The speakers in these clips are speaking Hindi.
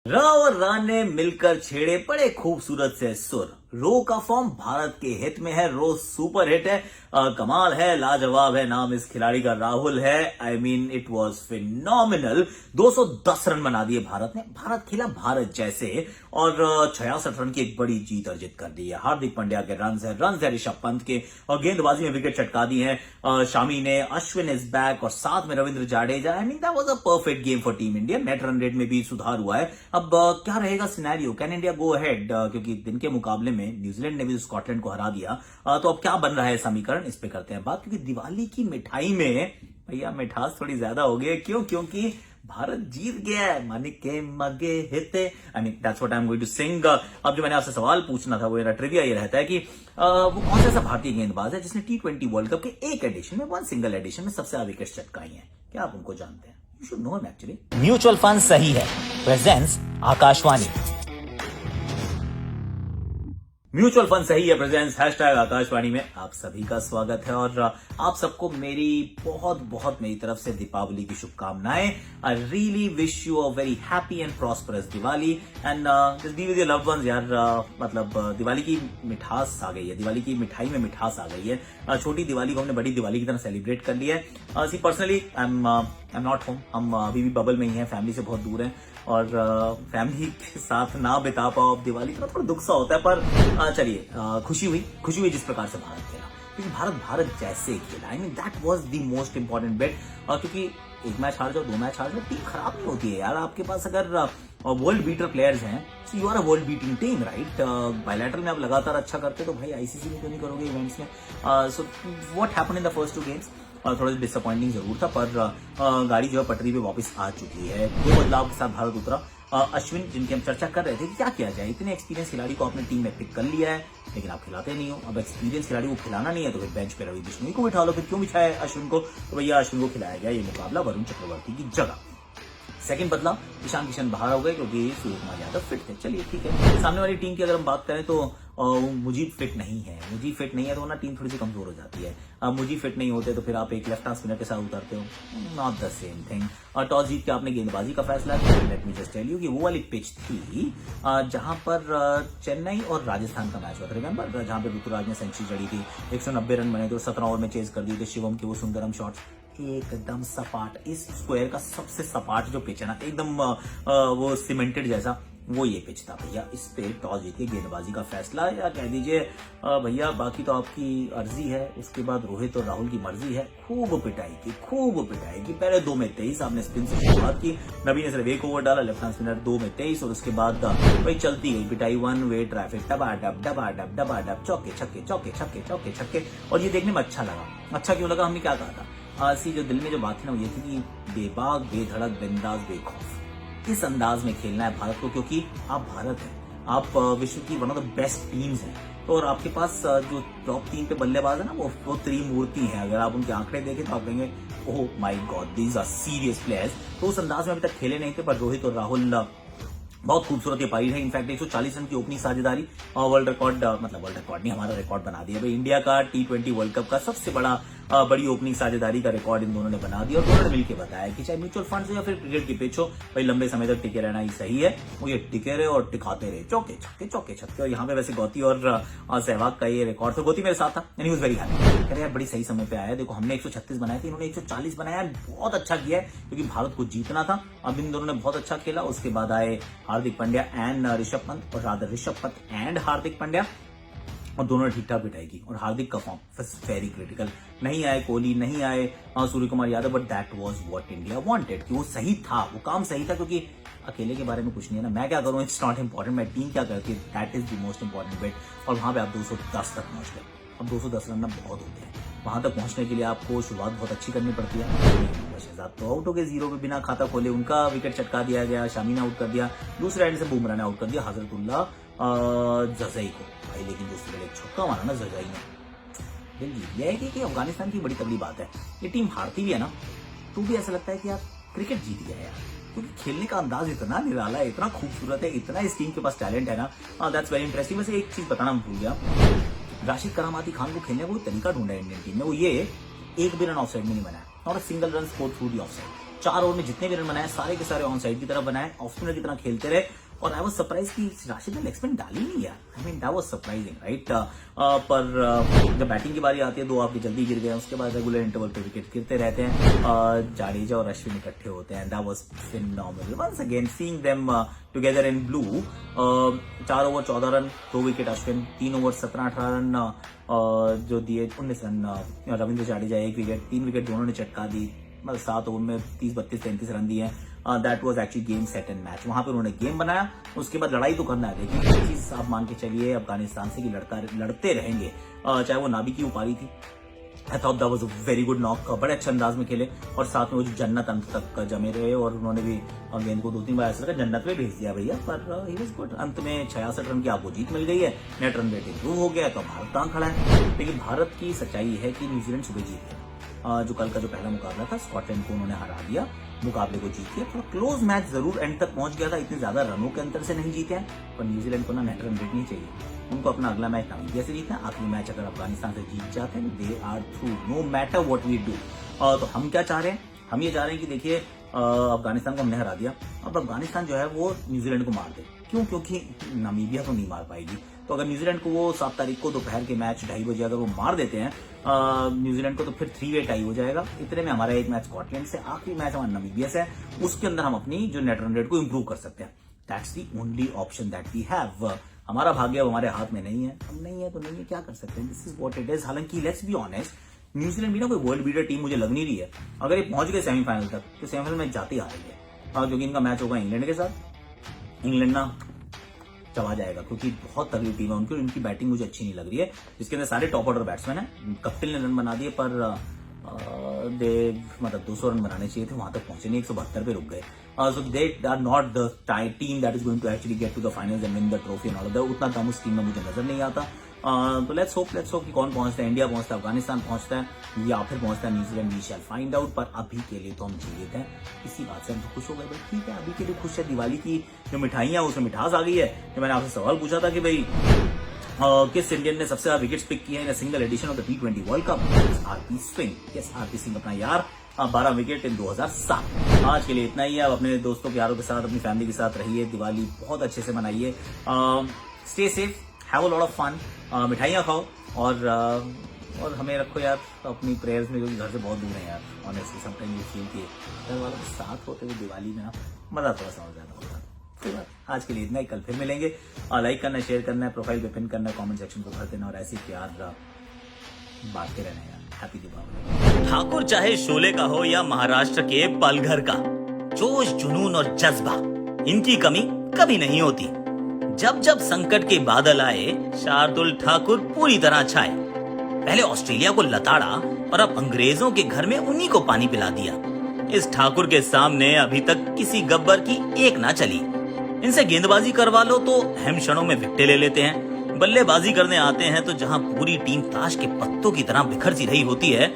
र और रा ने मिलकर छेड़े बड़े खूबसूरत से सुर। रो का फॉर्म भारत के हित में है। रो सुपर हिट है। कमाल है, लाजवाब है। नाम इस खिलाड़ी का राहुल है। I mean it was phenomenal. 210 run बना दिए भारत ने। भारत खेला भारत जैसे और 66 रन की एक बड़ी जीत अर्जित कर दी है। हार्दिक पांड्या के रन है ऋषभ पंत के और गेंदबाजी में विकेट चटका दी है शामी ने। अश्विन इज बैक और साथ में रविंद्र जाडेजा। आई mean that was a perfect game for team India. Net run rate में भी सुधार हुआ है। अब क्या रहेगा scenario, can India go ahead, क्योंकि दिन के मुकाबले में न्यूजीलैंड ने भी स्कॉटलैंड को हरा दिया। तो अब क्या बन रहा है समीकरण, इस पे करते हैं बात। क्योंकि दिवाली की मिठाई में भैया मिठास थोड़ी ज्यादा हो गई है। क्यों? क्योंकि भारत जीत गया है। मानिक के मगे हिते, I mean that's what I am going to sing. अब जो मैंने आपसे सवाल पूछना था वो मेरा ट्रिविया ये रहता है कि वो कौन सा ऐसा भारतीय गेंदबाज है जिसने T20 वर्ल्ड कप के एक एडिशन में, वन सिंगल एडिशन में सबसे ज्यादा विकेट चटकाई है? क्या आप उनको जानते हैं? You should know him actually. Mutual fund सही है। प्रेजेंस आकाशवाणी। म्यूचुअल फंड सही है प्रेजेंस हैशटैग आकाशवाणी में आप सभी का स्वागत है। और आप सबको मेरी बहुत बहुत मेरी तरफ से दीपावली की शुभकामनाएं। I really wish you a very happy and prosperous Diwali and just be with your loved ones यार। मतलब दिवाली की मिठास आ गई है। दिवाली की मिठाई में मिठास आ गई है। छोटी दिवाली को हमने बड़ी दिवाली की तरह सेलिब्रेट कर लिया है। See personally I am not home. हम अभी भी बबल में ही हैं, फैमिली से बहुत दूर हैं और फैमिली के साथ ना बिता पाओ अब दिवाली का थोड़ा दुख सा होता है। पर चलिए, खुशी हुई जिस प्रकार से भारत खेला, क्योंकि भारत जैसे खेला। I mean that was the most important bet. क्योंकि एक मैच हार जाओ, दो मैच हार जाओ, टीम खराब नहीं होती है यार। आपके पास अगर वर्ल्ड बीटर प्लेयर्स हैं, so you are a world beating team, right? Bilateral में आप लगातार अच्छा करते तो भाई आईसीसी में क्यों नहीं करोगे इवेंट्स में? So what happened in the first 2 games, थोड़ा सा डिसअपॉइंटिंग जरूर था, पर गाड़ी जो है पटरी पे वापस आ चुकी है। 2 बदलाव के साथ भारत उतरा। अश्विन, जिनकी हम चर्चा कर रहे थे कि क्या किया जाए, इतने एक्सपीरियंस खिलाड़ी को आपने टीम में पिक कर लिया है लेकिन आप खिलाते नहीं हो। अब एक्सपीरियंस खिलाड़ी को खिलाना नहीं है तो फिर बेंच पे रवि बिश्नोई को बिठा लो। फिर क्यों बिठाया है अश्विन को? तो भैया अश्विन को खिलाया गया ये मुकाबला वरुण चक्रवर्ती की जगह। सेकंड बदलाव, ईशान किशन बाहर हो गए क्योंकि सूर्य कुमार यादव फिट थे। चलिए ठीक है। सामने वाली टीम की अगर हम बात करें तो मुजीब फिट नहीं है। मुजीब फिट नहीं है तो ना टीम थोड़ी सी कमजोर हो जाती है। मुजीब फिट नहीं होते तो फिर आप एक लेफ्ट हैंड स्पिनर के साथ उतरते हो, नॉट द सेम थिंग। और टॉस जीत के आपने गेंदबाजी का फैसला किया। Let me just tell you कि वो वाली पिच थी जहां पर चेन्नई और राजस्थान का मैच हुआ था, रिमेंबर? जहां पर ऋतुराज ने सेंचुरी जड़ी थी, 190 रन बने थे, 17 ओवर में चेज कर दिए थे शिवम के वो सुंदरम शॉट्स। एकदम सपाट, इस स्क्वायर का सबसे सपाट जो पिच है ना, एकदम वो सीमेंटेड जैसा, वो ये पिच था भैया। इस पे टॉस जीत के गेंदबाजी का फैसला, या कह दीजिए भैया बाकी तो आपकी अर्जी है। उसके बाद रोहित और राहुल की मर्जी है। खूब पिटाई की। पहले 2 में 23 आपने स्पिन से शुरुआत की। नबी ने सिर्फ 1 ओवर डाला, लेफ्ट हैंड स्पिनर 2 में 23 और उसके बाद भाई चलती गई पिटाई। 1 वे ट्रैफिक, डबा डब चौके छक्के। और ये देखने में अच्छा लगा। अच्छा क्यों लगा? हमने क्या कहा था? सी जो दिल में जो बात थी ना वो ये थी कि बेबाक, बेधड़क, बिंदास, बेखौफ, इस अंदाज में खेलना है भारत को, क्योंकि आप भारत हैं, आप विश्व की one of the best teams हैं। तो और आपके पास जो टॉप 3 पे बल्लेबाज है ना वो त्रिमूर्ति हैं। अगर आप उनके आंकड़े देखें तो आप कहेंगे oh my God, these are serious players. तो उस अंदाज में अभी तक खेले नहीं थे, पर रोहित और राहुल बहुत खूबसूरत ये पारी है। इनफैक्ट 140 रन की ओपनिंग साझेदारी और वर्ल्ड रिकॉर्ड, मतलब वर्ल्ड रिकॉर्ड नहीं, हमारा रिकॉर्ड बना दिया भाई। इंडिया का T20 वर्ल्ड कप का सबसे बड़ी ओपनिंग साझेदारी का रिकॉर्ड इन दोनों ने बना दिया। और दोनों ने मिलकर बताया कि चाहे म्यूचुअल फंड हो या फिर क्रिकेट की पिच हो, भाई लंबे समय तक टिके रहना ही सही है। वो ये टिके रहे और टिकाते रहे, चौके छक्के। और यहाँ पे वैसे गौती और सहवाग का ये रिकॉर्ड था। गौती मेरे साथ था and he was very happy. कह रहे यार बड़ी सही समय पे आया। देखो हमने 136 बनाए थे, इन्होंने 140 बनाया। बहुत अच्छा किया है क्योंकि भारत को जीतना था। अब इन दोनों ने बहुत अच्छा खेला। उसके बाद आए हार्दिक पांड्या एंड ऋषभ पंत, और रादर ऋषभ पंत एंड हार्दिक पांड्या, और दोनों ने ठीक ठाक पिटाई की। और हार्दिक का फॉर्म वेरी क्रिटिकल। नहीं आए कोहली, नहीं आए Surya Kumar Yadav, but that was what India wanted. कि वो सही था, वो काम सही था, क्योंकि अकेले के बारे में कुछ नहीं है ना। मैं क्या करूं, इट्स नॉट इंपॉर्टेंट, मैं टीम क्या करती है, that is the most important bet. और वहां पे आप 210 तक पहुंच गए। अब 210 रन बहुत होते हैं। वहां तक पहुंचने के लिए आपको शुरुआत बहुत अच्छी करनी पड़ती है। शहजाद तो आउट हो गए 0 पे, बिना खाता खोले उनका विकेट चटका दिया गया। शामी ने आउट कर दिया। दूसरे एंड से बुमराह ने आउट कर दिया हजरतुल्ला जजई को भाई। लेकिन दूसरे एक छक्का मारा ना जजई ने, दिल जीत गया है कि अफगानिस्तान की बड़ी तगड़ी बात है। ये टीम हारती भी है ना तो भी ऐसा लगता है कि यार क्रिकेट जीत गया है यार, क्योंकि खेलने का अंदाज इतना निराला है, इतना खूबसूरत है, इतना इस टीम के पास टैलेंट है ना। That's very interesting. वैसे एक चीज बताना भूल गया, राशिद करामाती खान को खेलने का वो तरीका ढूंढा है इंडियन टीम ने। वो ये एक भी रन ऑफसाइड में नहीं बनाया, not a single run score through the offside. 4 over में जितने भी रन बनाए सारे के सारे ऑन साइड की तरफ बनाए, ऑफ स्पिनर की तरह खेलते रहे। और आई वाज सरप्राइज कि राशिद ने लेग स्पिन डाली नहीं यार। आई mean that was surprising right. पर जब बैटिंग की बारी आती है 2 आपके जल्दी गिर गए, उसके बाद रेगुलर इंटरवल पे विकेट गिरते रहते हैं। जाडेजा और अश्विन इकट्ठे होते हैं, that was phenomenal once again seeing them together in blue. 4 over 14 run, 2 wicket Ashwin, 3 over 17-18 run जो दिए, 19 run Ravindra Jadeja, 1 wicket, 3 wicket दोनों ने चटका दी। मतलब 7 ओवर में 30, 32, 33 रन दिए। That was actually game set and match. वहां पे उन्होंने गेम बनाया, उसके बाद लड़ाई तो करना है। देखिए एक चीज आप मान के चलिए अफगानिस्तान से कि लड़ते रहेंगे, चाहे वो नाबी की उपारी थी। I thought that was a very good knock, बड़े अच्छे अंदाज में खेले और साथ में वो जो जन्नत अंत तक जमे रहे और उन्होंने भी गेंद को 2-3 बार ऐसा लगा जन्नत में भेज दिया भैया। पर ही वाज गुड। अंत में 66 रन की आपको जीत मिल गई है, नेट रन रेट इंप्रूव हो गया, तो भारत तांग खड़ा है। लेकिन भारत की सच्चाई है कि न्यूजीलैंड सुबह जीत गया। जो कल का जो पहला मुकाबला था स्कॉटलैंड को उन्होंने हरा दिया, मुकाबले को जीत गया। थोड़ा क्लोज मैच जरूर एंड तक पहुंच गया था, इतने ज्यादा रनों के अंतर से नहीं जीते हैं। पर न्यूजीलैंड को ना नेट रन रेट नहीं चाहिए, उनको अपना अगला मैच नामीबिया से जीतना है। आखिरी मैच अगर अफगानिस्तान से जीत जाते हैं they are through no matter what we do. तो हम क्या चाह रहे हैं, हम ये चाह रहे हैं कि देखिए अफगानिस्तान को हमने हरा दिया, अब अफगानिस्तान जो है वो न्यूजीलैंड को मार दे। क्यों? क्योंकि नामीबिया तो नहीं मार पाएगी। तो अगर न्यूजीलैंड को वो 7 तारीख को दोपहर के मैच 2:30 बजे अगर वो मार देते हैं न्यूजीलैंड को, तो फिर 3-वे टाई हो जाएगा। इतने में हमारा एक मैच स्कॉटलैंड से, आखिरी मैच हमारा नामीबिया से है, उसके अंदर हम अपनी जो नेट रन रेट को इंप्रूव कर सकते हैं। That's the only option that we have. हमारा भाग्य अब हमारे हाथ में नहीं है, अब नहीं है तो नहीं है, क्या कर सकते हैं, this is what it is. हालांकि लेट्स बी ऑनेस्ट, न्यूजीलैंड भी ना कोई वर्ल्ड बीटर टीम मुझे लग नहीं रही है। अगर ये पहुंच गए सेमीफाइनल तक तो सेमीफाइनल में जाते ही हारेंगे, क्योंकि इनका मैच होगा इंग्लैंड के साथ। इंग्लैंड ना चला जाएगा क्योंकि बहुत तगड़ी टीम है उनकी, और इनकी बैटिंग मुझे अच्छी नहीं लग रही है, जिसके अंदर सारे टॉप ऑर्डर बैट्समैन है। कपिल ने रन बना दिए पर मतलब 200 रन बनाने चाहिए थे, वहां तक पहुंचे नहीं, 172 पे रुक गए। So they are not the team that is going to actually get to the finals and win the trophy and all that. उतना दम उस टीम में मुझे नजर नहीं आता। तो लेट्स होप कि कौन पहुंचता है, इंडिया पहुंचता है, अफगानिस्तान पहुंचता है या फिर पहुंचता है New Zealand, we shall find out. पर अभी के लिए तो हम जीवित हैं, इसी बात से हम तो खुश हो गए भाई। ठीक है, अभी के लिए खुश है। दिवाली की जो मिठाइयां उसमें मिठास आ गई है। तो मैंने आपसे सवाल पूछा था कि भाई किस इंडियन ने सबसे ज्यादा विकेट्स पिक किए हैं in single edition of the T20 world cup? RP Singh. Yes, RP Singh अपना यार, 12 विकेट इन 2007। आज के लिए इतना ही है। अब अपने दोस्तों यारों के साथ, अपनी फैमिली के साथ रहिए, दिवाली बहुत अच्छे से मनाइए, stay safe, have a lot of fun, मिठाइयाँ खाओ और हमें रखो यार अपनी प्रेयर्स में, क्योंकि घर से बहुत दूर है यार। ऑनेस्टली समटाइम ये फील कि घर वालों के साथ होते हुए दिवाली में ना मजा थोड़ा सा और ज्यादा होता है। आज के लिए इतना ही, कल फिर मिलेंगे। लाइक करना, शेयर करना है, प्रोफाइल पे पिन करना है, कमेंट सेक्शन को भर देना और ऐसे प्यार बांटते रहना यार। हैप्पी दीपावली। ठाकुर चाहे शोले का हो या महाराष्ट्र के पलघर का, जोश, जुनून और जज्बा, इनकी कमी कभी नहीं होती। जब जब संकट के बादल आए, शार्दुल ठाकुर पूरी तरह छाए। पहले ऑस्ट्रेलिया को लताड़ा और अब अंग्रेजों के घर में उन्हीं को पानी पिला दिया। इस ठाकुर के सामने अभी तक किसी गब्बर की एक ना चली। इनसे गेंदबाजी करवा लो तो अहम क्षणों में विकेटें ले लेते हैं। बल्लेबाजी करने आते हैं तो जहां पूरी टीम ताश के पत्तों की तरह बिखर सी रही होती है,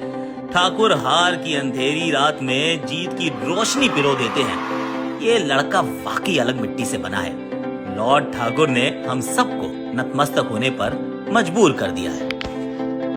ठाकुर हार की अंधेरी रात में जीत की रोशनी पिरो देते हैं। ये लड़का वाकई अलग मिट्टी से बना है। लॉर्ड ठाकुर ने हम सबको नतमस्तक होने पर मजबूर कर दिया है।